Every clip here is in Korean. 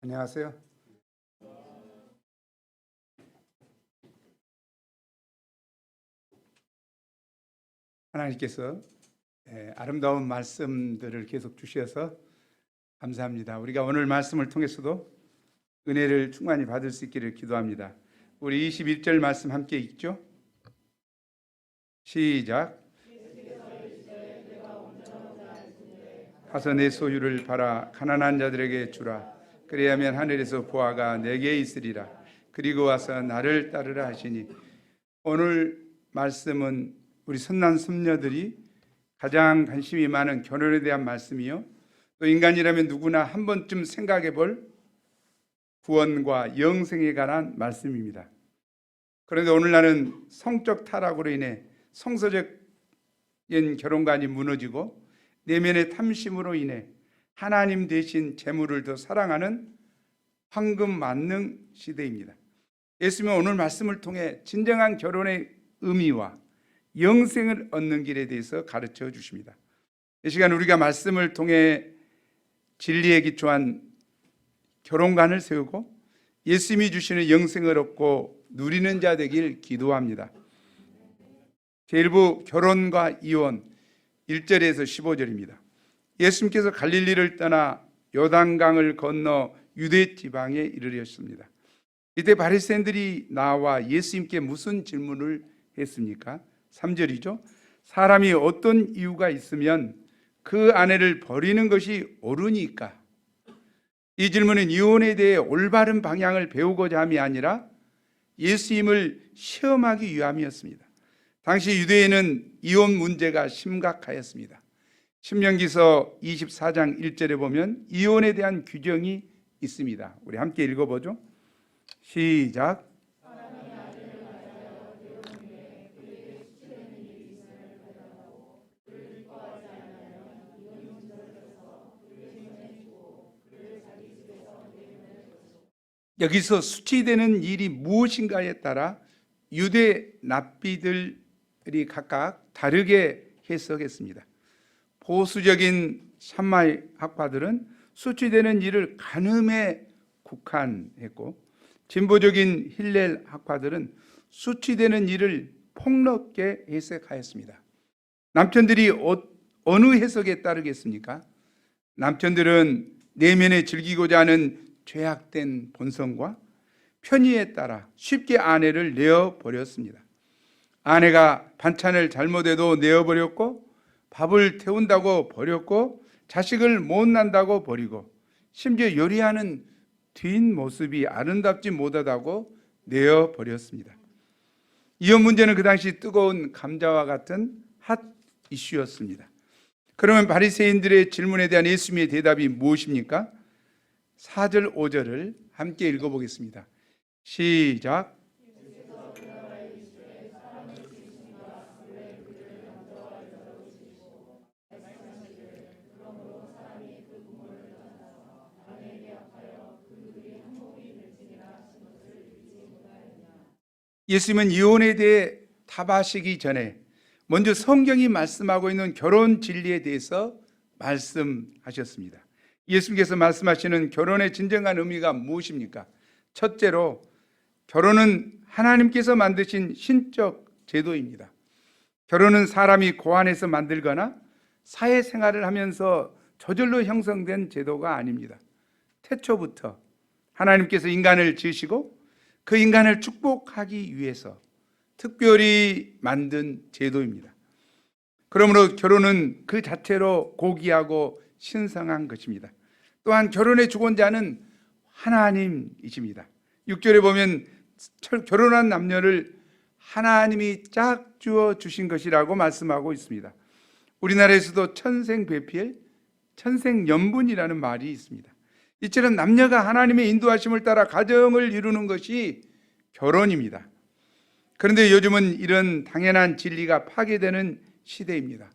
안녕하세요. 하나님께서 아름다운 말씀들을 계속 주셔서 감사합니다. 우리가 오늘 말씀을 통해서도 은혜를 충만히 받을 수 있기를 기도합니다. 우리 21절 말씀 함께 읽죠. 시작. 가서 내 소유를 팔아 가난한 자들에게 주라. 그래야면 하늘에서 보화가 내게 있으리라. 그리고 와서 나를 따르라 하시니, 오늘 말씀은 우리 선난 선녀들이 가장 관심이 많은 결혼에 대한 말씀이요, 또 인간이라면 누구나 한 번쯤 생각해 볼 구원과 영생에 관한 말씀입니다. 그런데 오늘날은 성적 타락으로 인해 성서적인 결혼관이 무너지고 내면의 탐심으로 인해 하나님 대신 재물을 더 사랑하는 황금 만능 시대입니다. 예수님은 오늘 말씀을 통해 진정한 결혼의 의미와 영생을 얻는 길에 대해서 가르쳐 주십니다. 이 시간 우리가 말씀을 통해 진리에 기초한 결혼관을 세우고 예수님이 주시는 영생을 얻고 누리는 자 되길 기도합니다. 제1부 결혼과 이혼 1절에서 15절입니다. 예수님께서 갈릴리를 떠나 요단강을 건너 유대 지방에 이르렀습니다. 이때 바리새인들이 나와 예수님께 무슨 질문을 했습니까? 3절이죠. 사람이 어떤 이유가 있으면 그 아내를 버리는 것이 옳으니까? 이 질문은 이혼에 대해 올바른 방향을 배우고자 함이 아니라 예수님을 시험하기 위함이었습니다. 당시 유대에는 이혼 문제가 심각하였습니다. 신명기서 24장 1절에 보면 이혼에 대한 규정이 있습니다. 우리 함께 읽어보죠. 시작. 여기서 수치되는 일이 무엇인가에 따라 유대 랍비들이 각각 다르게 해석했습니다. 보수적인 샴마이 학파들은 수치되는 일을 간음에 국한했고, 진보적인 힐렐 학파들은 수치되는 일을 폭넓게 해석하였습니다. 남편들이 어느 해석에 따르겠습니까? 남편들은 내면에 즐기고자 하는 죄악된 본성과 편의에 따라 쉽게 아내를 내어버렸습니다. 아내가 반찬을 잘못해도 내어버렸고, 밥을 태운다고 버렸고, 자식을 못 낳는다고 버리고, 심지어 요리하는 뒷모습이 아름답지 못하다고 내어버렸습니다. 이혼 문제는 그 당시 뜨거운 감자와 같은 핫 이슈였습니다. 그러면 바리새인들의 질문에 대한 예수님의 대답이 무엇입니까? 4절 5절을 함께 읽어보겠습니다. 시작. 예수님은 이혼에 대해 답하시기 전에 먼저 성경이 말씀하고 있는 결혼 진리에 대해서 말씀하셨습니다. 예수님께서 말씀하시는 결혼의 진정한 의미가 무엇입니까? 첫째로, 결혼은 하나님께서 만드신 신적 제도입니다. 결혼은 사람이 고안해서 만들거나 사회생활을 하면서 저절로 형성된 제도가 아닙니다. 태초부터 하나님께서 인간을 지으시고 그 인간을 축복하기 위해서 특별히 만든 제도입니다. 그러므로 결혼은 그 자체로 고귀하고 신성한 것입니다. 또한 결혼의 주권자는 하나님이십니다. 6절에 보면 결혼한 남녀를 하나님이 짝 주어 주신 것이라고 말씀하고 있습니다. 우리나라에서도 천생배필, 천생연분이라는 말이 있습니다. 이처럼 남녀가 하나님의 인도하심을 따라 가정을 이루는 것이 결혼입니다. 그런데 요즘은 이런 당연한 진리가 파괴되는 시대입니다.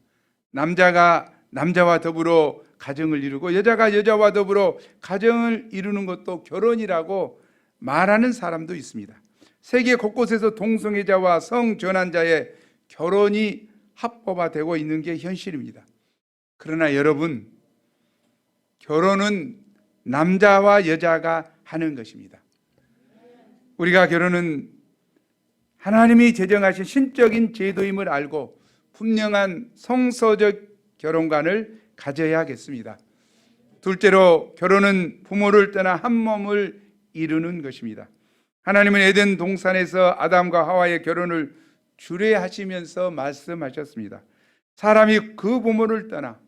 남자가 남자와 더불어 가정을 이루고 여자가 여자와 더불어 가정을 이루는 것도 결혼이라고 말하는 사람도 있습니다. 세계 곳곳에서 동성애자와 성전환자의 결혼이 합법화되고 있는 게 현실입니다. 그러나 여러분, 결혼은 남자와 여자가 하는 것입니다. 우리가 결혼은 하나님이 제정하신 신적인 제도임을 알고 분명한 성서적 결혼관을 가져야겠습니다. 둘째로, 결혼은 부모를 떠나 한 몸을 이루는 것입니다. 하나님은 에덴 동산에서 아담과 하와의 결혼을 주례하시면서 말씀하셨습니다. 사람이 그 부모를 떠나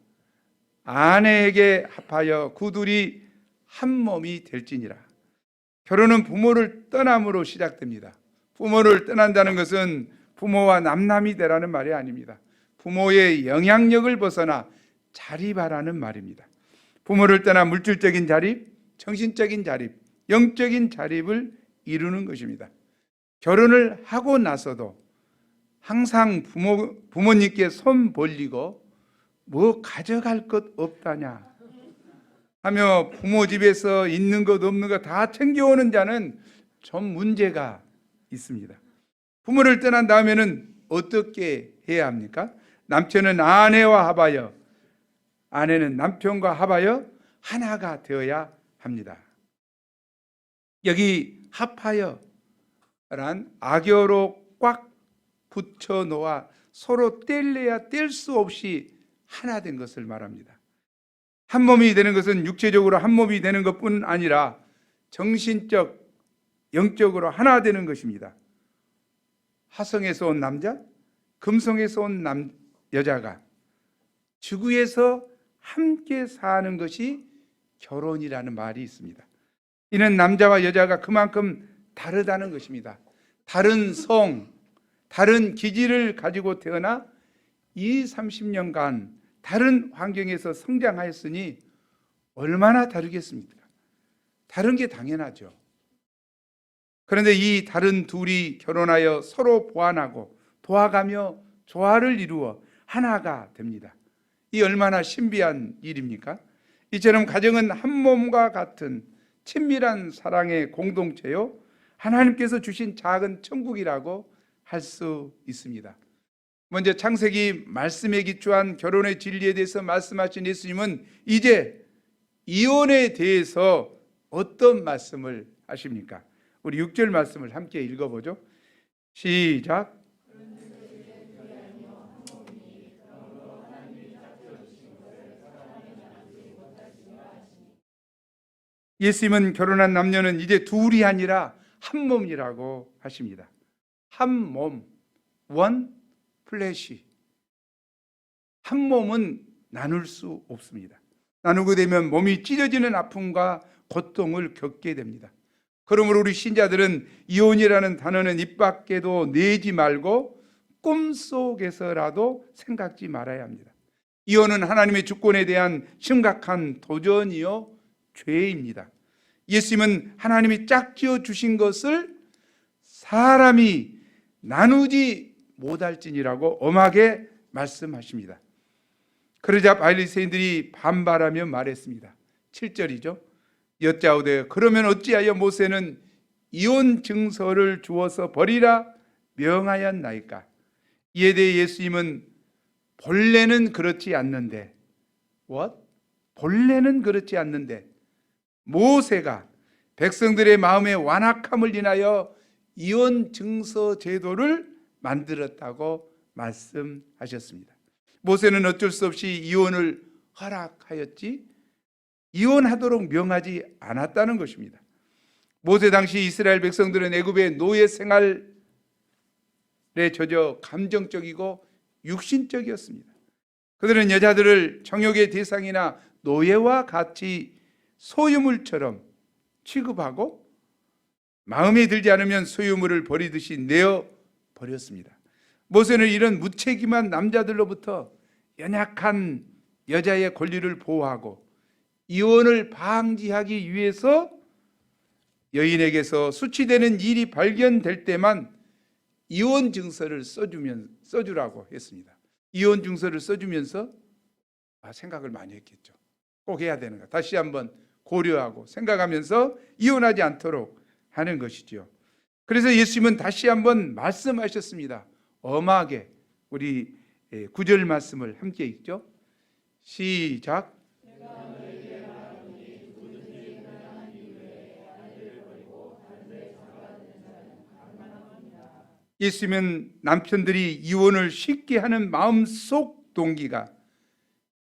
아내에게 합하여 그 둘이 한 몸이 될지니라. 결혼은 부모를 떠남으로 시작됩니다. 부모를 떠난다는 것은 부모와 남남이 되라는 말이 아닙니다. 부모의 영향력을 벗어나 자립하라는 말입니다. 부모를 떠나 물질적인 자립, 정신적인 자립, 영적인 자립을 이루는 것입니다. 결혼을 하고 나서도 항상 부모님께 손 벌리고 뭐 가져갈 것 없다냐 하며 부모 집에서 있는 것 없는 것 다 챙겨오는 자는 좀 문제가 있습니다. 부모를 떠난 다음에는 어떻게 해야 합니까? 남편은 아내와 합하여, 아내는 남편과 합하여 하나가 되어야 합니다. 여기 합하여란 악어로 꽉 붙여 놓아 서로 뗄래야 뗄 수 없이 하나 된 것을 말합니다. 한 몸이 되는 것은 육체적으로 한 몸이 되는 것뿐 아니라 정신적, 영적으로 하나 되는 것입니다. 화성에서 온 남자, 금성에서 온 여자가 지구에서 함께 사는 것이 결혼이라는 말이 있습니다. 이는 남자와 여자가 그만큼 다르다는 것입니다. 다른 성, 다른 기질을 가지고 태어나 30년간 다른 환경에서 성장하였으니 얼마나 다르겠습니까? 다른 게 당연하죠. 그런데 이 다른 둘이 결혼하여 서로 보완하고 도와가며 조화를 이루어 하나가 됩니다. 이 얼마나 신비한 일입니까? 이처럼 가정은 한 몸과 같은 친밀한 사랑의 공동체요, 하나님께서 주신 작은 천국이라고 할 수 있습니다. 먼저 창세기 말씀에 기초한 결혼의 진리에 대해서 말씀하신 예수님은 이제 이혼에 대해서 어떤 말씀을 하십니까? 우리 6절 말씀을 함께 읽어보죠. 시작. 예수님은 결혼한 남녀는 이제 둘이 아니라 한 몸이라고 하십니다. 한 몸, 원 플래시. 한 몸은 나눌 수 없습니다. 나누게 되면 몸이 찢어지는 아픔과 고통을 겪게 됩니다. 그러므로 우리 신자들은 이혼이라는 단어는 입 밖에도 내지 말고 꿈속에서라도 생각지 말아야 합니다. 이혼은 하나님의 주권에 대한 심각한 도전이요 죄입니다. 예수님은 하나님이 짝지어 주신 것을 사람이 나누지 못할지니라고 엄하게 말씀하십니다. 그러자 바리새인들이 반발하며 말했습니다. 7절이죠. 여짜오되 그러면 어찌하여 모세는 이혼 증서를 주어서 버리라 명하였나이까? 이에 대해 예수님은 본래는 그렇지 않는데, 본래는 그렇지 않는데 모세가 백성들의 마음의 완악함을 인하여 이혼 증서 제도를 만들었다고 말씀하셨습니다. 모세는 어쩔 수 없이 이혼을 허락하였지 이혼하도록 명하지 않았다는 것입니다. 모세 당시 이스라엘 백성들은 애굽의 노예 생활에 젖어 감정적이고 육신적이었습니다. 그들은 여자들을 정욕의 대상이나 노예와 같이 소유물처럼 취급하고 마음에 들지 않으면 소유물을 버리듯이 내어 버렸습니다. 모세는 이런 무책임한 남자들로부터 연약한 여자의 권리를 보호하고 이혼을 방지하기 위해서 여인에게서 수치되는 일이 발견될 때만 이혼 증서를 써주라고 했습니다. 이혼 증서를 써주면서 생각을 많이 했겠죠. 꼭 해야 되는가 다시 한번 고려하고 생각하면서 이혼하지 않도록 하는 것이죠. 그래서 예수님은 다시 한번 말씀하셨습니다. 엄하게. 우리 9절 말씀을 함께 읽죠. 시작. 예수님은 남편들이 이혼을 쉽게 하는 마음속 동기가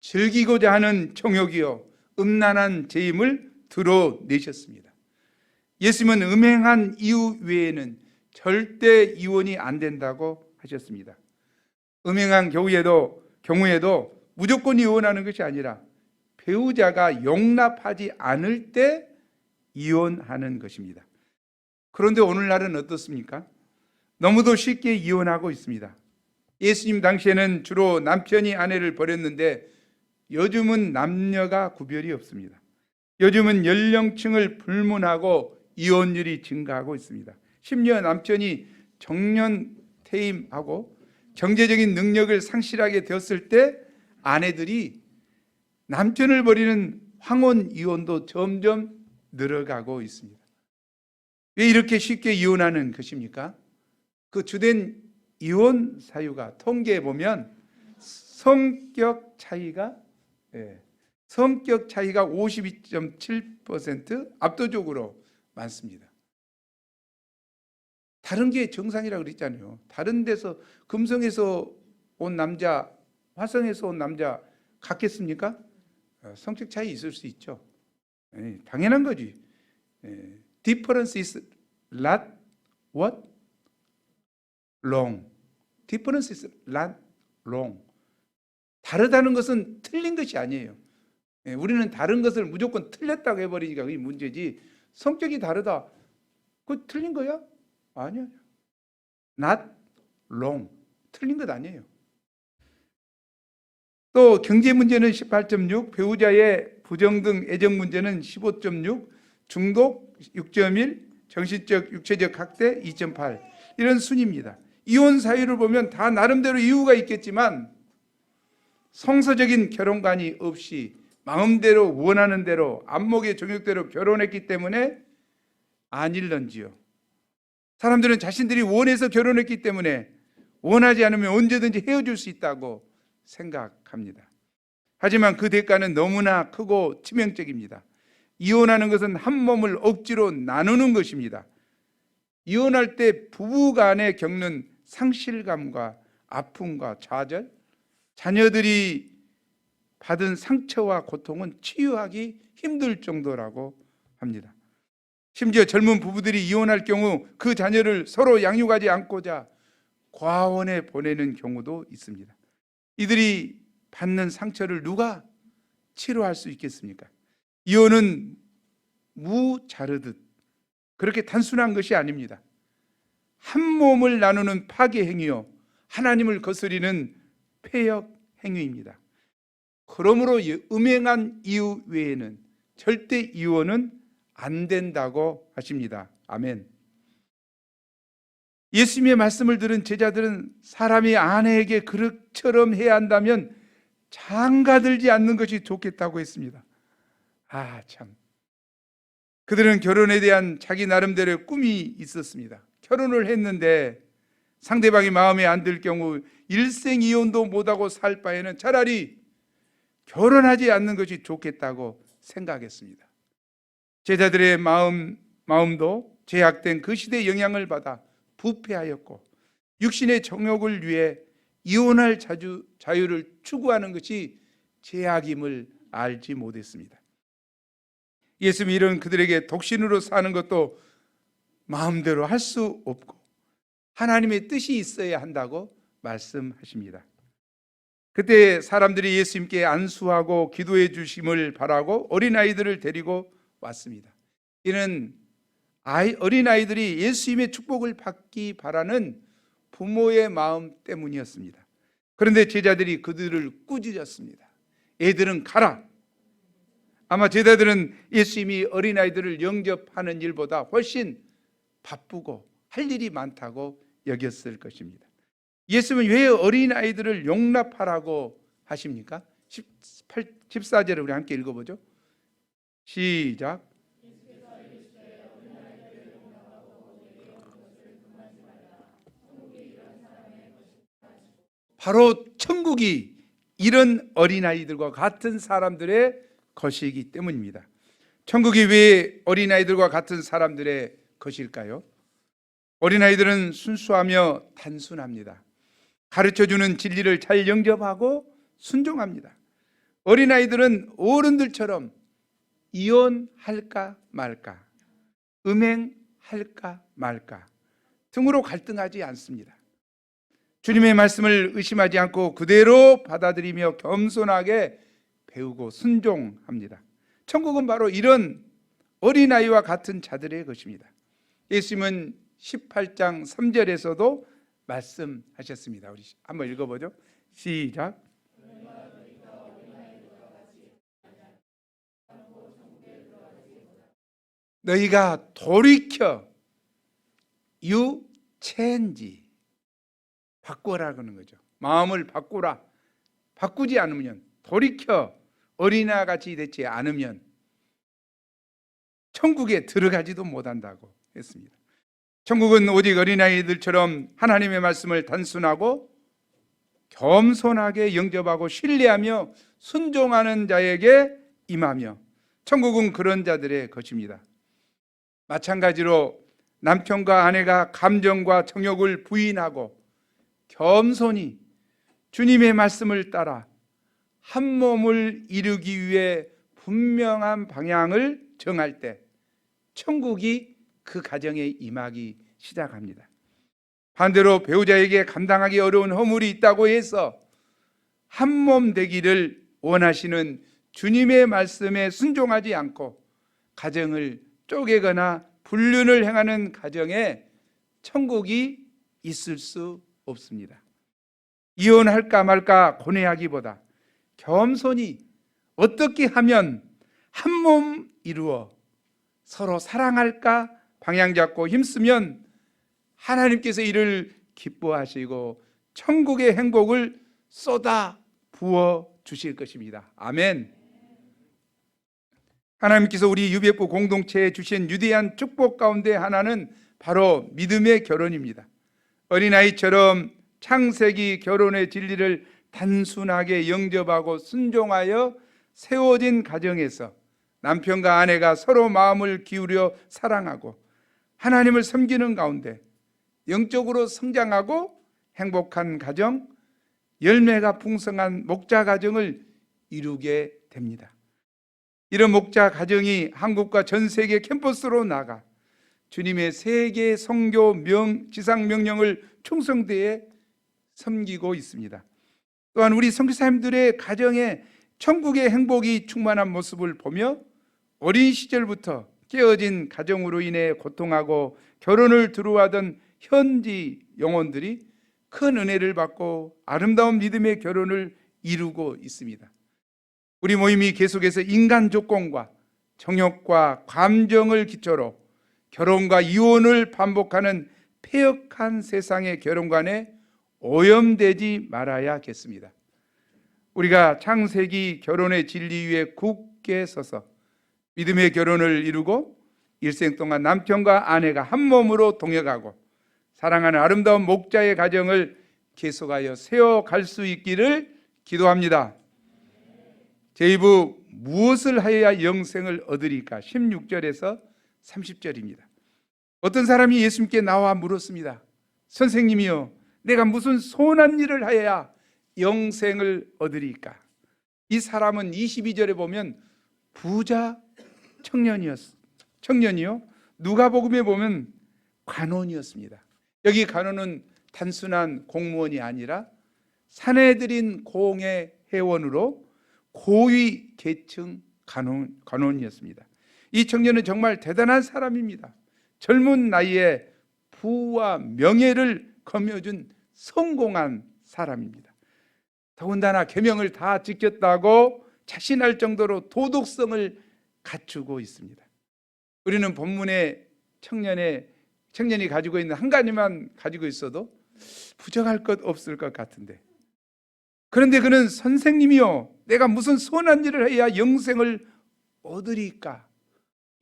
즐기고자 하는 정욕이요 음란한 죄임을 드러내셨습니다. 예수님은 음행한 이유 외에는 절대 이혼이 안 된다고 하셨습니다. 음행한 경우에도 무조건 이혼하는 것이 아니라 배우자가 용납하지 않을 때 이혼하는 것입니다. 그런데 오늘날은 어떻습니까? 너무도 쉽게 이혼하고 있습니다. 예수님 당시에는 주로 남편이 아내를 버렸는데 요즘은 남녀가 구별이 없습니다. 요즘은 연령층을 불문하고 이혼율이 증가하고 있습니다. 심지어 남편이 정년 퇴임하고 경제적인 능력을 상실하게 되었을 때 아내들이 남편을 버리는 황혼 이혼도 점점 늘어가고 있습니다. 왜 이렇게 쉽게 이혼하는 것입니까? 그 주된 이혼 사유가 통계에 보면 성격 차이가 52.7% 압도적으로 많습니다. 다른 게 정상이라고 그랬잖아요. 다른 데서 금성에서 온 남자, 화성에서 온 남자 같겠습니까? 성격 차이 있을 수 있죠. 당연한 거지. Difference is not what? wrong. Difference is not wrong. 다르다는 것은 틀린 것이 아니에요. 우리는 다른 것을 무조건 틀렸다고 해버리니까 그게 문제지. 성격이 다르다. 그거 틀린 거야? 아니야. Not wrong. 틀린 것 아니에요. 또 경제 문제는 18.6, 배우자의 부정등 애정 문제는 15.6, 중독 6.1, 정신적 육체적 학대 2.8 이런 순입니다. 이혼 사유를 보면 다 나름대로 이유가 있겠지만 성서적인 결혼관이 없이 마음대로 원하는 대로 안목의 정욕대로 결혼했기 때문에 아닐런지요. 사람들은 자신들이 원해서 결혼했기 때문에 원하지 않으면 언제든지 헤어질 수 있다고 생각합니다. 하지만 그 대가는 너무나 크고 치명적입니다. 이혼하는 것은 한 몸을 억지로 나누는 것입니다. 이혼할 때 부부간에 겪는 상실감과 아픔과 좌절, 자녀들이 받은 상처와 고통은 치유하기 힘들 정도라고 합니다. 심지어 젊은 부부들이 이혼할 경우 그 자녀를 서로 양육하지 않고자 과원에 보내는 경우도 있습니다. 이들이 받는 상처를 누가 치료할 수 있겠습니까? 이혼은 무 자르듯 그렇게 단순한 것이 아닙니다. 한 몸을 나누는 파괴 행위요, 하나님을 거스리는 폐역 행위입니다. 그러므로 음행한 이유 외에는 절대 이혼은 안 된다고 하십니다. 아멘. 예수님의 말씀을 들은 제자들은 사람이 아내에게 그릇처럼 해야 한다면 장가들지 않는 것이 좋겠다고 했습니다. 참. 그들은 결혼에 대한 자기 나름대로의 꿈이 있었습니다. 결혼을 했는데 상대방이 마음에 안 들 경우 일생 이혼도 못하고 살 바에는 차라리 결혼하지 않는 것이 좋겠다고 생각했습니다. 제자들의 마음도 제약된 그 시대의 영향을 받아 부패하였고 육신의 정욕을 위해 이혼할 자유를 추구하는 것이 죄악임을 알지 못했습니다. 예수님이 이런 그들에게 독신으로 사는 것도 마음대로 할 수 없고 하나님의 뜻이 있어야 한다고 말씀하십니다. 그때 사람들이 예수님께 안수하고 기도해 주심을 바라고 어린아이들을 데리고 왔습니다. 이는 어린아이들이 예수님의 축복을 받기 바라는 부모의 마음 때문이었습니다. 그런데 제자들이 그들을 꾸짖었습니다. 애들은 가라. 아마 제자들은 예수님이 어린아이들을 영접하는 일보다 훨씬 바쁘고 할 일이 많다고 여겼을 것입니다. 예수님은 왜 어린아이들을 용납하라고 하십니까? 14절을 우리 함께 읽어보죠. 시작. 바로 천국이 이런 어린아이들과 같은 사람들의 것이기 때문입니다. 천국이 왜 어린아이들과 같은 사람들의 것일까요? 어린아이들은 순수하며 단순합니다. 가르쳐주는 진리를 잘 영접하고 순종합니다. 어린아이들은 어른들처럼 이혼할까 말까, 음행할까 말까 등으로 갈등하지 않습니다. 주님의 말씀을 의심하지 않고 그대로 받아들이며 겸손하게 배우고 순종합니다. 천국은 바로 이런 어린아이와 같은 자들의 것입니다. 예수님은 18장 3절에서도 말씀하셨습니다. 우리 한번 읽어보죠. 시작. 너희가 돌이켜 change 바꾸라는 거죠. 마음을 바꾸라. 바꾸지 않으면, 돌이켜 어린아이 같이 되지 않으면 천국에 들어가지도 못한다고 했습니다. 천국은 오직 어린아이들처럼 하나님의 말씀을 단순하고 겸손하게 영접하고 신뢰하며 순종하는 자에게 임하며, 천국은 그런 자들의 것입니다. 마찬가지로 남편과 아내가 감정과 정욕을 부인하고 겸손히 주님의 말씀을 따라 한 몸을 이루기 위해 분명한 방향을 정할 때 천국이 그 가정에 임하기 시작합니다. 반대로 배우자에게 감당하기 어려운 허물이 있다고 해서 한 몸 되기를 원하시는 주님의 말씀에 순종하지 않고 가정을 쪼개거나 불륜을 행하는 가정에 천국이 있을 수 없습니다. 이혼할까 말까 고뇌하기보다 겸손히 어떻게 하면 한 몸 이루어 서로 사랑할까 방향 잡고 힘쓰면 하나님께서 이를 기뻐하시고 천국의 행복을 쏟아 부어 주실 것입니다. 아멘. 하나님께서 우리 유배부 공동체에 주신 유대한 축복 가운데 하나는 바로 믿음의 결혼입니다. 어린아이처럼 창세기 결혼의 진리를 단순하게 영접하고 순종하여 세워진 가정에서 남편과 아내가 서로 마음을 기울여 사랑하고 하나님을 섬기는 가운데 영적으로 성장하고 행복한 가정, 열매가 풍성한 목자 가정을 이루게 됩니다. 이런 목자 가정이 한국과 전 세계 캠퍼스로 나가 주님의 세계 선교 지상 명령을 충성되이 섬기고 있습니다. 또한 우리 선교사님들의 가정에 천국의 행복이 충만한 모습을 보며 어린 시절부터 깨어진 가정으로 인해 고통하고 결혼을 두려워하던 현지 영혼들이 큰 은혜를 받고 아름다운 믿음의 결혼을 이루고 있습니다. 우리 모임이 계속해서 인간 조건과 정욕과 감정을 기초로 결혼과 이혼을 반복하는 폐역한 세상의 결혼관에 오염되지 말아야겠습니다. 우리가 창세기 결혼의 진리 위에 굳게 서서 믿음의 결혼을 이루고 일생 동안 남편과 아내가 한 몸으로 동역하고 사랑하는 아름다운 목자의 가정을 계속하여 세워갈 수 있기를 기도합니다. 제2부 무엇을 하여야 영생을 얻으리까? 16절에서 30절입니다. 어떤 사람이 예수님께 나와 물었습니다. 선생님이요, 내가 무슨 선한 일을 하여야 영생을 얻으리까? 이 사람은 22절에 보면 부자 청년이요, 누가복음에 보면 관원이었습니다. 여기 관원은 단순한 공무원이 아니라 사내들인 공의 회원으로 고위 계층 관원이었습니다. 이 청년은 정말 대단한 사람입니다. 젊은 나이에 부와 명예를 거머쥔 성공한 사람입니다. 더군다나 계명을 다 지켰다고 자신할 정도로 도덕성을 갖추고 있습니다. 우리는 본문의 청년이 가지고 있는 한 가지만 가지고 있어도 부정할 것 없을 것 같은데, 그런데 그는 선생님이요, 내가 무슨 선한 일을 해야 영생을 얻으리까?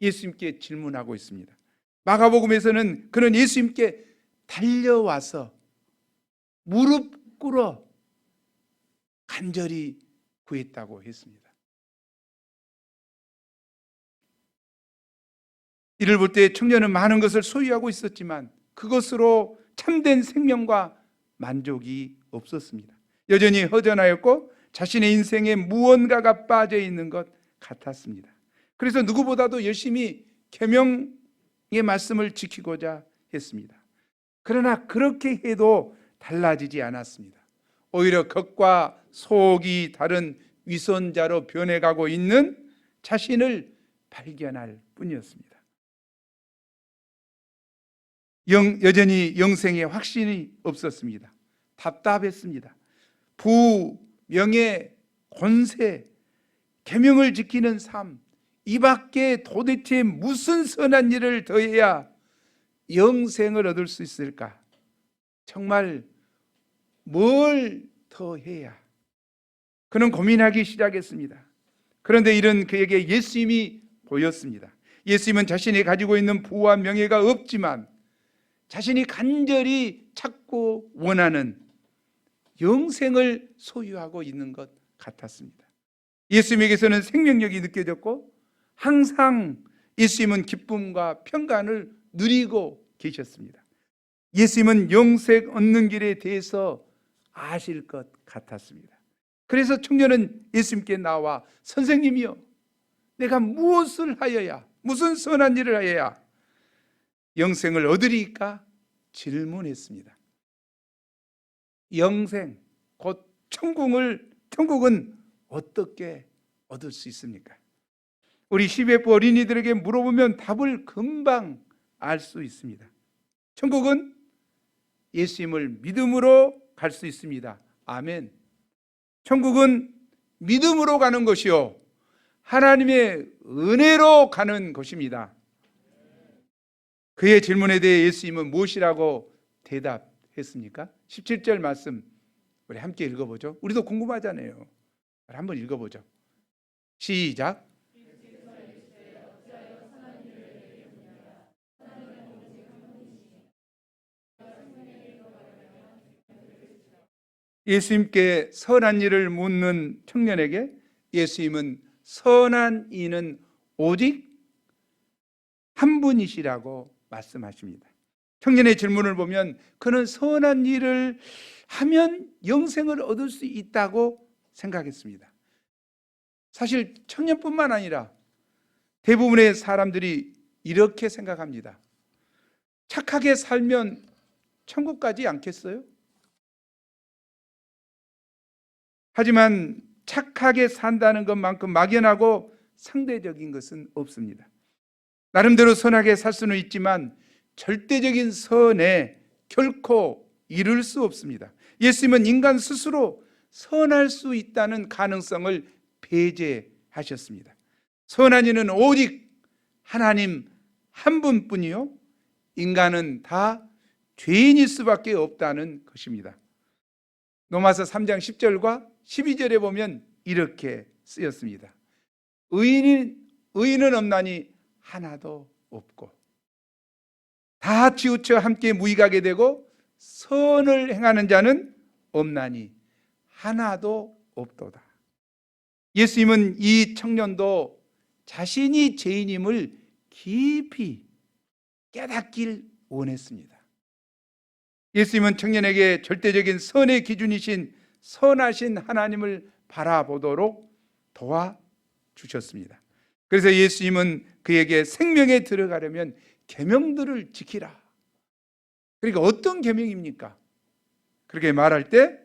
예수님께 질문하고 있습니다. 마가복음에서는 그는 예수님께 달려와서 무릎 꿇어 간절히 구했다고 했습니다. 이를 볼 때 청년은 많은 것을 소유하고 있었지만 그것으로 참된 생명과 만족이 없었습니다. 여전히 허전하였고 자신의 인생에 무언가가 빠져 있는 것 같았습니다. 그래서 누구보다도 열심히 계명의 말씀을 지키고자 했습니다. 그러나 그렇게 해도 달라지지 않았습니다. 오히려 겉과 속이 다른 위선자로 변해가고 있는 자신을 발견할 뿐이었습니다. 여전히 영생에 확신이 없었습니다. 답답했습니다. 부, 명예, 권세, 계명을 지키는 삶, 이 밖에 도대체 무슨 선한 일을 더해야 영생을 얻을 수 있을까? 정말 뭘 더해야? 그는 고민하기 시작했습니다. 그런데 이런 그에게 예수님이 보였습니다. 예수님은 자신이 가지고 있는 부와 명예가 없지만 자신이 간절히 찾고 원하는 영생을 소유하고 있는 것 같았습니다. 예수님에게서는 생명력이 느껴졌고 항상 예수님은 기쁨과 평강을 누리고 계셨습니다. 예수님은 영생 얻는 길에 대해서 아실 것 같았습니다. 그래서 청년은 예수님께 나와 선생님이여, 내가 무엇을 하여야, 무슨 선한 일을 하여야 영생을 얻으리까? 질문했습니다. 영생, 곧 천국은 어떻게 얻을 수 있습니까? 우리 시베프 어린이들에게 물어보면 답을 금방 알 수 있습니다. 천국은 예수님을 믿음으로 갈 수 있습니다. 아멘. 천국은 믿음으로 가는 것이요, 하나님의 은혜로 가는 것입니다. 그의 질문에 대해 예수님은 무엇이라고 대답했습니까? 17절 말씀 우리 함께 읽어보죠. 우리도 궁금하잖아요. 한번 읽어보죠. 시작. 예수님께 선한 일을 묻는 청년에게 예수님은 선한 이는 오직 한 분이시라고 말씀하십니다. 청년의 질문을 보면 그는 선한 일을 하면 영생을 얻을 수 있다고 생각했습니다. 사실 청년뿐만 아니라 대부분의 사람들이 이렇게 생각합니다. 착하게 살면 천국 가지 않겠어요? 하지만 착하게 산다는 것만큼 막연하고 상대적인 것은 없습니다. 나름대로 선하게 살 수는 있지만 절대적인 선에 결코 이룰 수 없습니다. 예수님은 인간 스스로 선할 수 있다는 가능성을 배제하셨습니다. 선한 이는 오직 하나님 한 분뿐이요, 인간은 다 죄인일 수밖에 없다는 것입니다. 로마서 3장 10절과 12절에 보면 이렇게 쓰였습니다. 의인은 없나니 하나도 없고 다 치우쳐 함께 무익하게 되고 선을 행하는 자는 없나니 하나도 없도다. 예수님은 이 청년도 자신이 죄인임을 깊이 깨닫길 원했습니다. 예수님은 청년에게 절대적인 선의 기준이신 선하신 하나님을 바라보도록 도와주셨습니다. 그래서 예수님은 그에게 생명에 들어가려면 계명들을 지키라. 그러니까 어떤 계명입니까? 그렇게 말할 때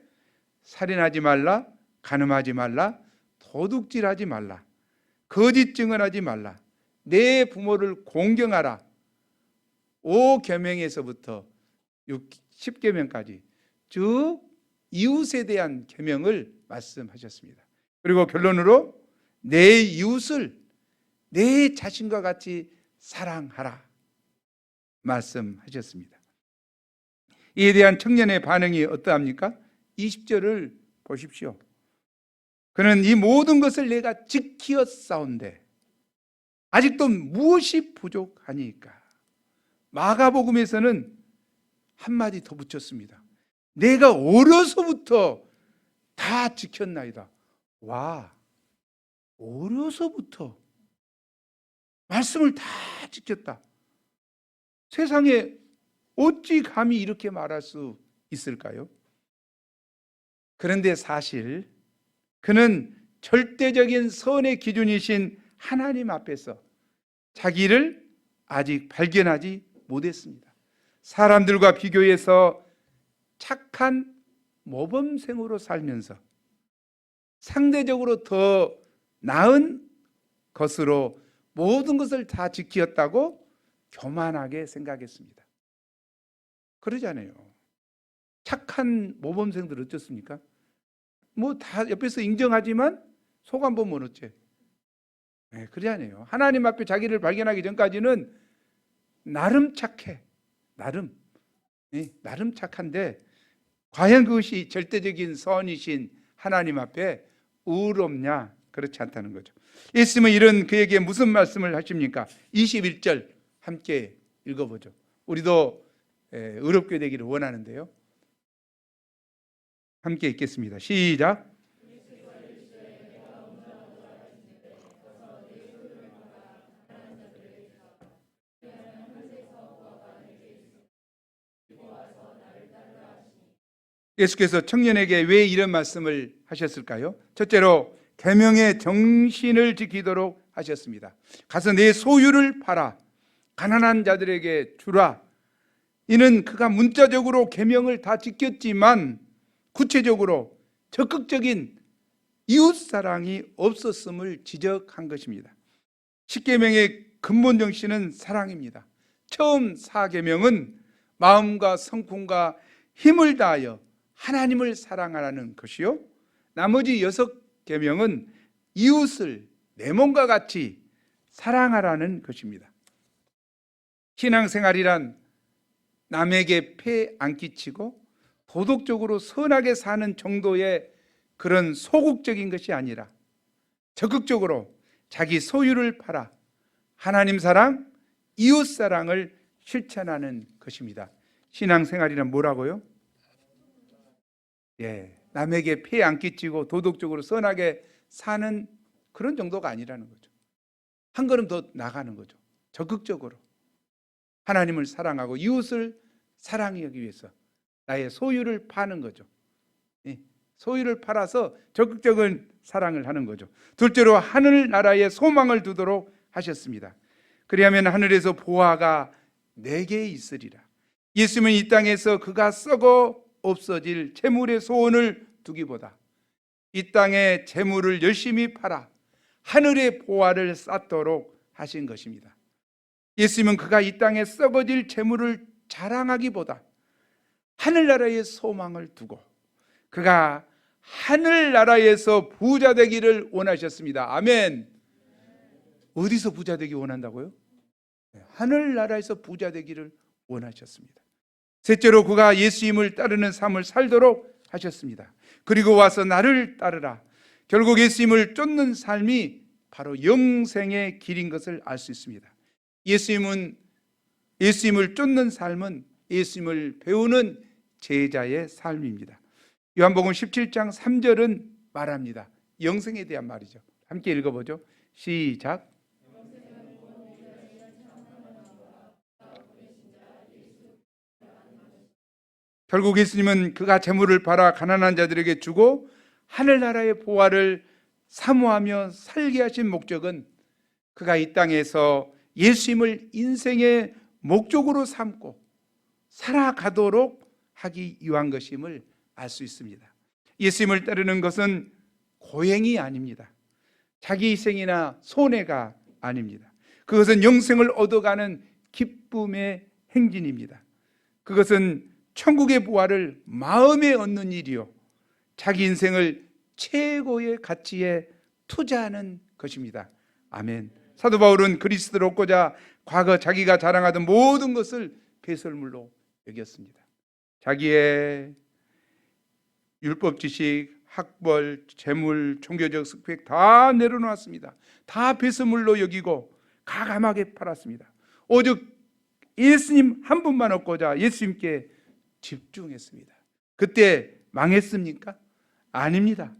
살인하지 말라, 간음하지 말라, 도둑질하지 말라, 거짓 증언하지 말라, 내 부모를 공경하라. 5계명에서부터 10계명까지 즉 이웃에 대한 계명을 말씀하셨습니다. 그리고 결론으로 내 이웃을 내 자신과 같이 사랑하라 말씀하셨습니다. 이에 대한 청년의 반응이 어떠합니까? 20절을 보십시오. 그는 이 모든 것을 내가 지키었사온데 아직도 무엇이 부족하니까? 마가복음에서는 한마디 더 붙였습니다. 내가 어려서부터 다 지켰나이다. 와, 어려서부터 말씀을 다 지켰다. 세상에 어찌 감히 이렇게 말할 수 있을까요? 그런데 사실 그는 절대적인 선의 기준이신 하나님 앞에서 자기를 아직 발견하지 못했습니다. 사람들과 비교해서 착한 모범생으로 살면서 상대적으로 더 나은 것으로 모든 것을 다 지켰다고 교만하게 생각했습니다. 그러잖아요. 착한 모범생들 어떻습니까? 뭐 다 옆에서 인정하지만 속 안 보면 어째? 네, 그러잖아요. 하나님 앞에 자기를 발견하기 전까지는 나름 착해. 나름 착한데 과연 그것이 절대적인 선이신 하나님 앞에 의롭냐? 그렇지 않다는 거죠. 예수님은 이런 그에게 무슨 말씀을 하십니까? 21절 함께 읽어보죠. 우리도 의롭게 되기를 원하는데요. 함께 읽겠습니다. 시작. 예수께서 청년에게 왜 이런 말씀을 하셨을까요? 첫째로 계명의 정신을 지키도록 하셨습니다. 가서 내 소유를 팔아 가난한 자들에게 주라. 이는 그가 문자적으로 계명을 다 지켰지만 구체적으로 적극적인 이웃사랑이 없었음을 지적한 것입니다. 십계명의 근본 정신은 사랑입니다. 처음 사계명은 마음과 성품과 힘을 다하여 하나님을 사랑하라는 것이요, 나머지 6계명은 이웃을 내 몸과 같이 사랑하라는 것입니다. 신앙생활이란 남에게 폐 안 끼치고 도덕적으로 선하게 사는 정도의 그런 소극적인 것이 아니라 적극적으로 자기 소유를 팔아 하나님 사랑, 이웃 사랑을 실천하는 것입니다. 신앙생활이란 뭐라고요? 남에게 폐 안 끼치고 도덕적으로 선하게 사는 그런 정도가 아니라는 거죠. 한 걸음 더 나가는 거죠. 적극적으로 하나님을 사랑하고 이웃을 사랑하기 위해서 나의 소유를 파는 거죠. 소유를 팔아서 적극적인 사랑을 하는 거죠. 둘째로 하늘나라에 소망을 두도록 하셨습니다. 그리하면 하늘에서 보화가 내게 있으리라. 예수님은 이 땅에서 그가 썩어 없어질 재물의 소원을 두기보다 이 땅의 재물을 열심히 팔아 하늘의 보화를 쌓도록 하신 것입니다. 예수님은 그가 이 땅에 썩어질 재물을 자랑하기보다 하늘나라의 소망을 두고 그가 하늘나라에서 부자 되기를 원하셨습니다. 아멘. 어디서 부자 되기 원한다고요? 하늘나라에서 부자 되기를 원하셨습니다. 셋째로 그가 예수님을 따르는 삶을 살도록 하셨습니다. 그리고 와서 나를 따르라. 결국 예수님을 쫓는 삶이 바로 영생의 길인 것을 알 수 있습니다. 예수님을 쫓는 삶은 예수님을 배우는 제자의 삶입니다. 요한복음 17장 3절은 말합니다. 영생에 대한 말이죠. 함께 읽어보죠. 시작. 결국 예수님은 그가 재물을 팔아 가난한 자들에게 주고 하늘나라의 보화를 사모하며 살게 하신 목적은 그가 이 땅에서 예수님을 인생의 목적으로 삼고 살아가도록 하기 위한 것임을 알 수 있습니다. 예수님을 따르는 것은 고행이 아닙니다. 자기 희생이나 손해가 아닙니다. 그것은 영생을 얻어가는 기쁨의 행진입니다. 그것은 천국의 부활을 마음에 얻는 일이요, 자기 인생을 최고의 가치에 투자하는 것입니다. 아멘. 사도 바울은 그리스도를 얻고자 과거 자기가 자랑하던 모든 것을 배설물로 여겼습니다. 자기의 율법 지식, 학벌, 재물, 종교적 스펙 다 내려놓았습니다. 다 배설물로 여기고 가감하게 팔았습니다. 오직 예수님 한 분만 얻고자 예수님께 집중했습니다. 그때 망했습니까? 아닙니다.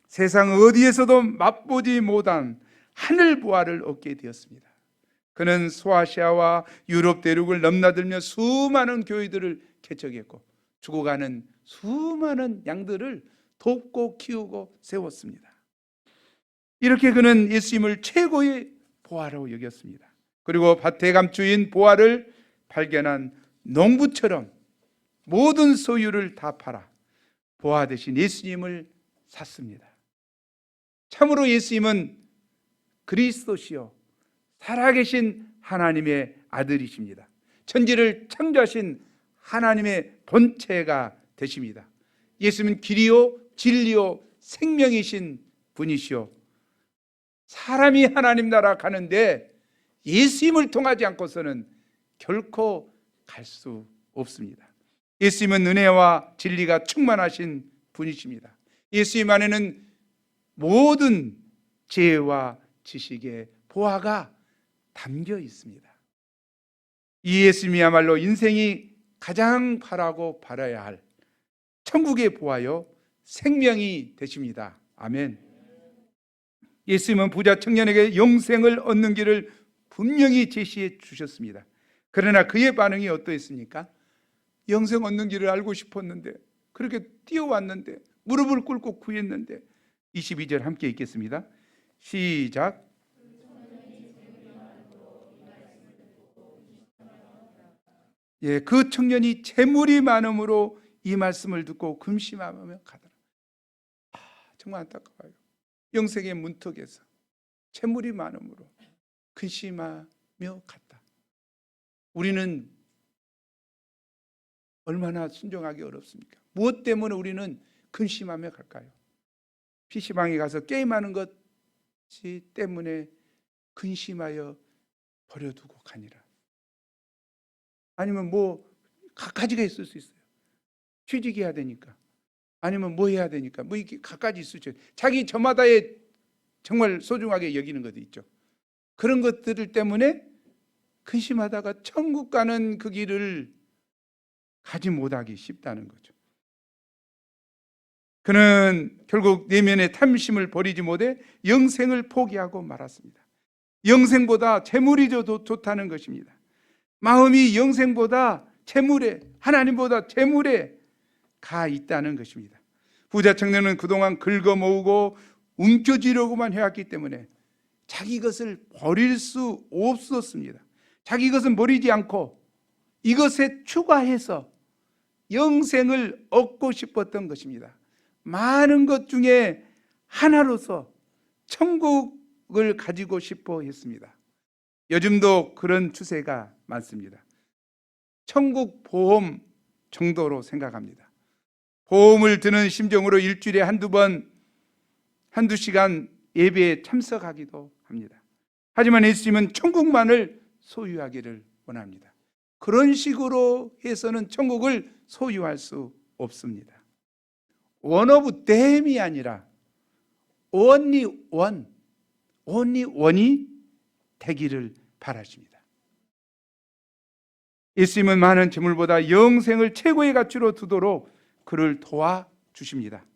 세상 어디에서도 맛보지 못한 하늘 부활을 얻게 되었습니다. 그는 소아시아와 유럽 대륙을 넘나들며 수많은 교회들을 개척했고 죽어가는 수많은 양들을 돕고 키우고 세웠습니다. 이렇게 그는 예수님을 최고의 보화로 여겼습니다. 그리고 밭의 감주인 보화를 발견한 농부처럼 모든 소유를 다 팔아 보화 대신 예수님을 샀습니다. 참으로 예수님은 그리스도시요 살아계신 하나님의 아들이십니다. 천지를 창조하신 하나님의 본체가 되십니다. 예수님은 길이요 진리요 생명이신 분이시요 사람이 하나님 나라 가는데 예수님을 통하지 않고서는 결코 갈 수 없습니다. 예수님은 은혜와 진리가 충만하신 분이십니다. 예수님 안에는 모든 지혜와 지식의 보화가 담겨 있습니다. 이 예수님이야말로 인생이 가장 바라고 바라야 할 천국의 보화요 생명이 되십니다. 아멘. 예수님은 부자 청년에게 영생을 얻는 길을 분명히 제시해 주셨습니다. 그러나 그의 반응이 어떠했습니까? 영생 얻는 길을 알고 싶었는데, 그렇게 뛰어왔는데, 무릎을 꿇고 구했는데. 22절 함께 읽겠습니다. 시작. 예, 그 청년이 재물이 많음으로 이 말씀을 듣고 근심하며 가더라. 정말 안타까워요. 영생의 문턱에서 재물이 많음으로 근심하며 갔다. 우리는 얼마나 순종하기 어렵습니까? 무엇 때문에 우리는 근심하며 갈까요? PC방에 가서 게임하는 것 때문에 근심하여 버려두고 가니라. 아니면 뭐 갖가지가 있을 수 있어요. 취직해야 되니까, 아니면 뭐 해야 되니까, 뭐 이렇게 갖가지 있을 수 있어요. 자기 저마다의 정말 소중하게 여기는 것도 있죠. 그런 것들 때문에 근심하다가 천국 가는 그 길을 가지 못하기 쉽다는 거죠. 그는 결국 내면의 탐심을 버리지 못해 영생을 포기하고 말았습니다. 영생보다 재물이 더 좋다는 것입니다. 마음이 영생보다 재물에, 하나님보다 재물에 가 있다는 것입니다. 부자 청년은 그동안 긁어 모으고 움켜쥐려고만 해왔기 때문에 자기 것을 버릴 수 없었습니다. 자기 것은 버리지 않고 이것에 추가해서 영생을 얻고 싶었던 것입니다. 많은 것 중에 하나로서 천국을 가지고 싶어 했습니다. 요즘도 그런 추세가 많습니다. 천국 보험 정도로 생각합니다. 보험을 드는 심정으로 일주일에 한두 시간 예배에 참석하기도 합니다. 하지만 예수님은 천국만을 소유하기를 원합니다. 그런 식으로 해서는 천국을 소유할 수 없습니다. one of them이 아니라 only one이 되기를 바라십니다. 예수님은 많은 재물보다 영생을 최고의 가치로 두도록 그를 도와주십니다.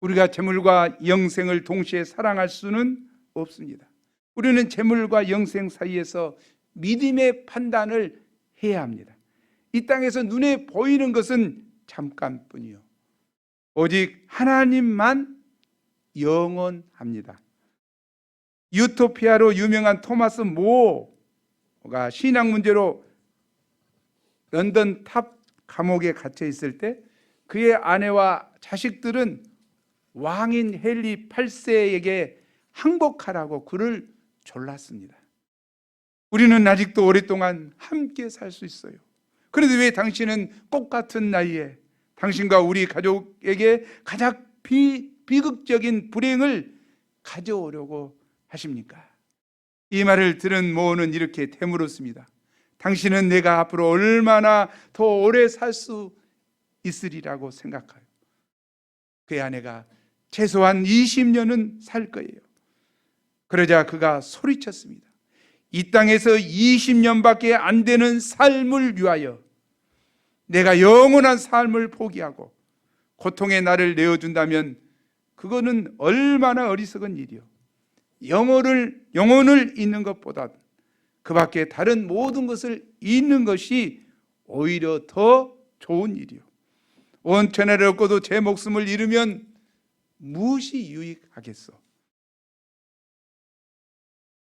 우리가 재물과 영생을 동시에 사랑할 수는 없습니다. 우리는 재물과 영생 사이에서 믿음의 판단을 해야 합니다. 이 땅에서 눈에 보이는 것은 잠깐뿐이요, 오직 하나님만 영원합니다. 유토피아로 유명한 토마스 모가 신앙 문제로 런던 탑 감옥에 갇혀 있을 때 그의 아내와 자식들은 왕인 헨리 8세에게 항복하라고 그를 졸랐습니다. 우리는 아직도 오랫동안 함께 살 수 있어요. 그런데 왜 당신은 꽃 같은 나이에 당신과 우리 가족에게 가장 비극적인 불행을 가져오려고 하십니까? 이 말을 들은 모는 이렇게 되물었습니다. 당신은 내가 앞으로 얼마나 더 오래 살 수 있으리라고 생각해요? 그의 아내가 최소한 20년은 살 거예요. 그러자 그가 소리쳤습니다. 이 땅에서 20년밖에 안 되는 삶을 위하여 내가 영원한 삶을 포기하고 고통의 날을 내어준다면 그거는 얼마나 어리석은 일이요. 영혼을 잇는 것보다 그 밖에 다른 모든 것을 잃는 것이 오히려 더 좋은 일이요. 온 천하를 얻고도 제 목숨을 잃으면 무엇이 유익하겠소?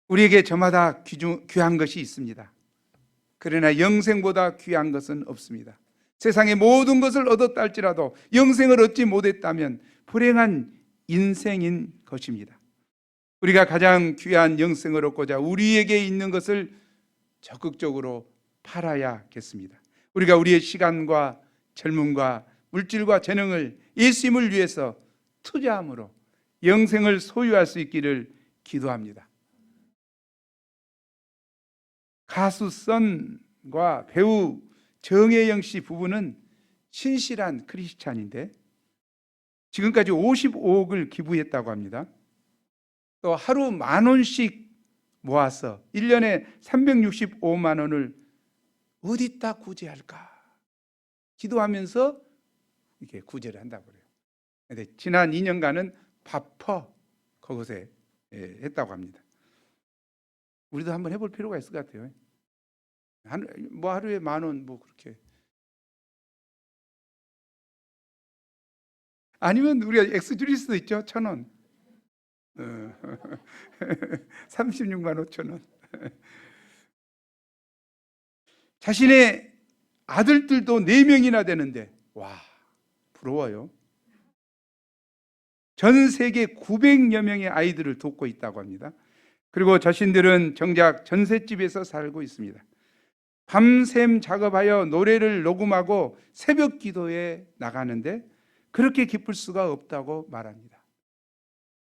우리에게 저마다 귀한 것이 있습니다. 그러나 영생보다 귀한 것은 없습니다. 세상의 모든 것을 얻었다 할지라도 영생을 얻지 못했다면 불행한 인생인 것입니다. 우리가 가장 귀한 영생을 얻고자 우리에게 있는 것을 적극적으로 팔아야겠습니다. 우리가 우리의 시간과 젊음과 물질과 재능을 예수님을 위해서 투자함으로 영생을 소유할 수 있기를 기도합니다. 가수 선과 배우 정혜영 씨 부부는 신실한 크리스찬인데 지금까지 55억을 기부했다고 합니다. 또 하루 10,000원씩 모아서 1년에 365만 원을 어디다 구제할까 기도하면서 이렇게 구제를 한다고 그래요. 근데 지난 2년간은 바퍼 그곳에 했다고 합니다. 우리도 한번 해볼 필요가 있을 것 같아요. 하루에 10,000원 그렇게. 아니면 우리가 엑스 줄일 수도 있죠. 1,000원. 36만 5천 원. 자신의 아들들도 4명이나 되는데 와, 부러워요. 전 세계 900여 명의 아이들을 돕고 있다고 합니다. 그리고 자신들은 정작 전셋집에서 살고 있습니다. 밤샘 작업하여 노래를 녹음하고 새벽 기도에 나가는데 그렇게 기쁠 수가 없다고 말합니다.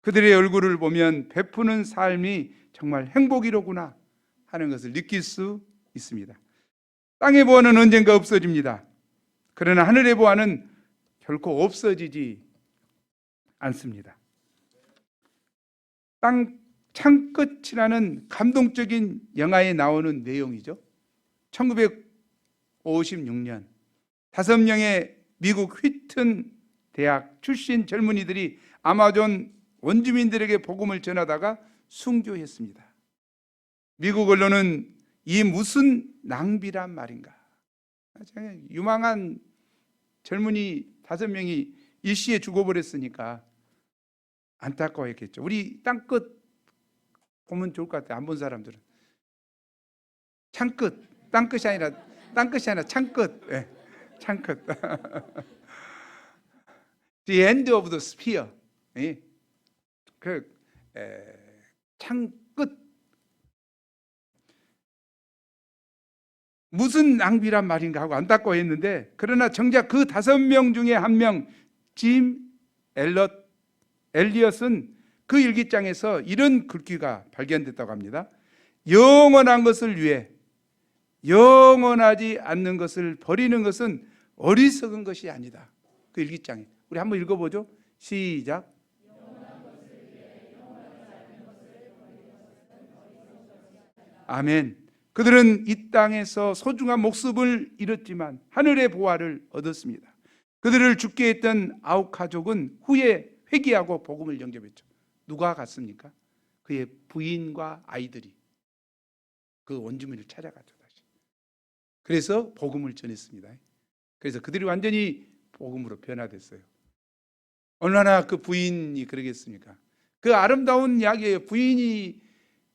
그들의 얼굴을 보면 베푸는 삶이 정말 행복이로구나 하는 것을 느낄 수 있습니다. 땅의 보화는 언젠가 없어집니다. 그러나 하늘의 보화는 결코 없어지지 않습니다. 창끝이라는 감동적인 영화에 나오는 내용이죠. 1956년 5명의 미국 휘튼 대학 출신 젊은이들이 아마존 원주민들에게 복음을 전하다가 순교했습니다. 미국 언론은 이 무슨 낭비란 말인가? 유망한 젊은이 5명이 일시에 죽어버렸으니까 안타까워했겠죠. 우리 땅끝 보면 좋을 것 같아요. 안 본 사람들은. 창끝, 땅끝이 아니라 창끝. 네, 창끝. The end of the sphere. 네. 창끝. 무슨 낭비란 말인가 하고 안타까워했는데 그러나 정작 그 5명 중에 한 명 짐 엘리엇은 그 일기장에서 이런 글귀가 발견됐다고 합니다. 영원한 것을 위해 영원하지 않는 것을 버리는 것은 어리석은 것이 아니다. 그 일기장에 우리 한번 읽어보죠. 시작. 아멘. 그들은 이 땅에서 소중한 목숨을 잃었지만 하늘의 보화를 얻었습니다. 그들을 죽게 했던 9 가족은 후에 회개하고 복음을 영접했죠. 누가 갔습니까? 그의 부인과 아이들이 그 원주민을 찾아가죠. 다시. 그래서 복음을 전했습니다. 그래서 그들이 완전히 복음으로 변화됐어요. 얼마나 그 부인이 그러겠습니까? 그 아름다운 이야기예요. 부인이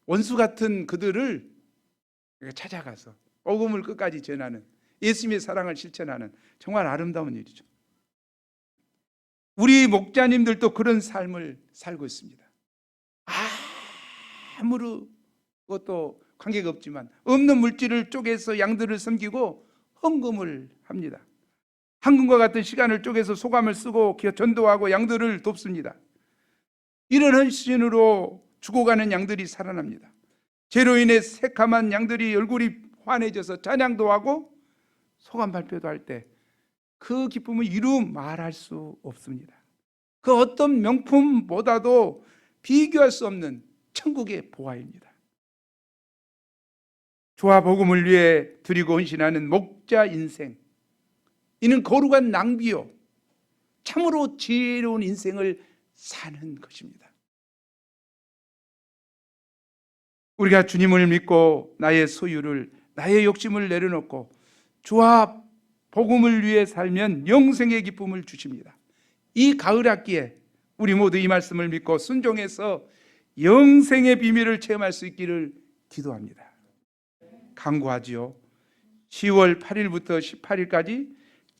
원수 같은 그들을 찾아가서 복음을 끝까지 전하는, 예수님의 사랑을 실천하는 정말 아름다운 일이죠. 우리 목자님들도 그런 삶을 살고 있습니다. 아무런 것도 관계가 없지만 없는 물질을 쪼개서 양들을 섬기고 헌금을 합니다. 황금과 같은 시간을 쪼개서 소감을 쓰고 전도하고 양들을 돕습니다. 이런 헌신으로 죽어가는 양들이 살아납니다. 죄로 인해 새카만 양들이 얼굴이 환해져서 찬양도 하고 소감 발표도 할 때 그 기쁨을 이루 말할 수 없습니다. 그 어떤 명품보다도 비교할 수 없는 천국의 보화입니다. 주와 복음을 위해 드리고 헌신하는 목자 인생, 이는 거룩한 낭비요 참으로 지혜로운 인생을 사는 것입니다. 우리가 주님을 믿고 나의 소유를, 나의 욕심을 내려놓고 주와 복음을 위해 살면 영생의 기쁨을 주십니다. 이 가을 학기에 우리 모두 이 말씀을 믿고 순종해서 영생의 비밀을 체험할 수 있기를 기도합니다. 간구하지요. 10월 8일부터 18일까지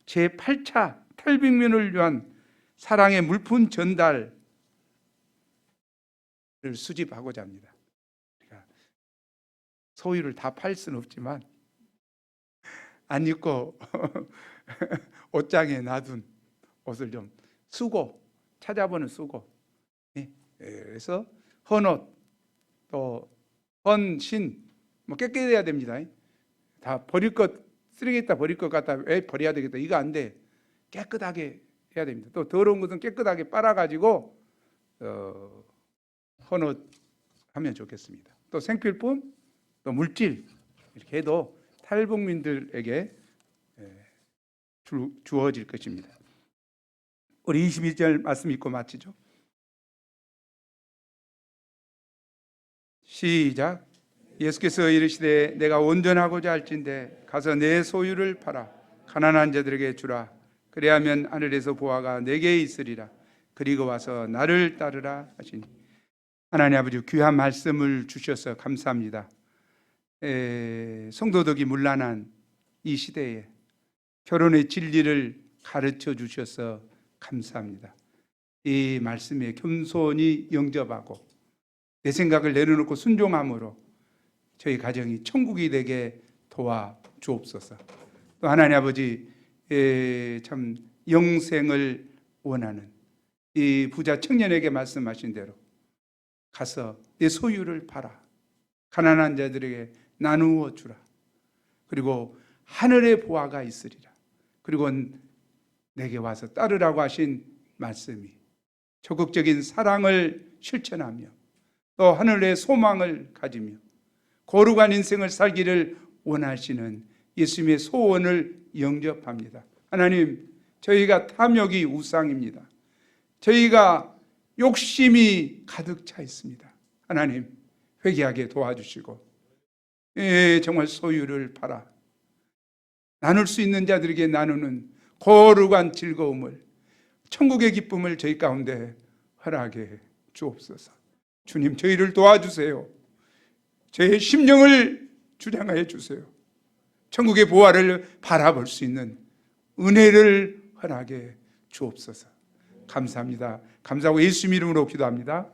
제8차 탈북민을 위한 사랑의 물품 전달을 수집하고자 합니다. 그러니까 소유를 다 팔 수는 없지만 안 입고 옷장에 놔둔 옷을 좀 쓰고, 찾아보는 쓰고, 그래서 헌옷, 또 헌신, 깨끗해야 됩니다. 다 버릴 것, 쓰레기에다 버릴 것 같다, 왜 버려야 되겠다, 이거 안 돼. 깨끗하게 해야 됩니다. 또 더러운 것은 깨끗하게 빨아가지고 헌옷 하면 좋겠습니다. 또 생필품, 또 물질, 이렇게 해도 탈북민들에게 주어질 것입니다. 우리 22절 말씀 읽고 마치죠. 시작. 예수께서 이르시되 내가 온전하고자 할진대 가서 내 소유를 팔아 가난한 자들에게 주라. 그래야면 하늘에서 보화가 내게 있으리라. 그리고 와서 나를 따르라 하시니. 하나님 아버지, 귀한 말씀을 주셔서 감사합니다. 성도덕이 문란한 이 시대에 결혼의 진리를 가르쳐 주셔서 감사합니다. 이 말씀에 겸손히 영접하고 내 생각을 내려놓고 순종함으로 저희 가정이 천국이 되게 도와주옵소서. 또 하나님 아버지, 참 영생을 원하는 이 부자 청년에게 말씀하신 대로 가서 내 소유를 팔아 가난한 자들에게 나누어 주라. 그리고 하늘의 보화가 있으리라. 그리고 내게 와서 따르라고 하신 말씀이 적극적인 사랑을 실천하며 또 하늘의 소망을 가지며 거룩한 인생을 살기를 원하시는 예수님의 소원을 영접합니다. 하나님, 저희가 탐욕이 우상입니다. 저희가 욕심이 가득 차 있습니다. 하나님, 회개하게 도와주시고 정말 소유를 팔아 나눌 수 있는 자들에게 나누는 거룩한 즐거움을, 천국의 기쁨을 저희 가운데 허락해 주옵소서. 주님, 저희를 도와주세요. 저의 심령을 주장하여 주세요. 천국의 보화를 바라볼 수 있는 은혜를 허락해 주옵소서. 감사합니다. 감사하고 예수 이름으로 기도합니다.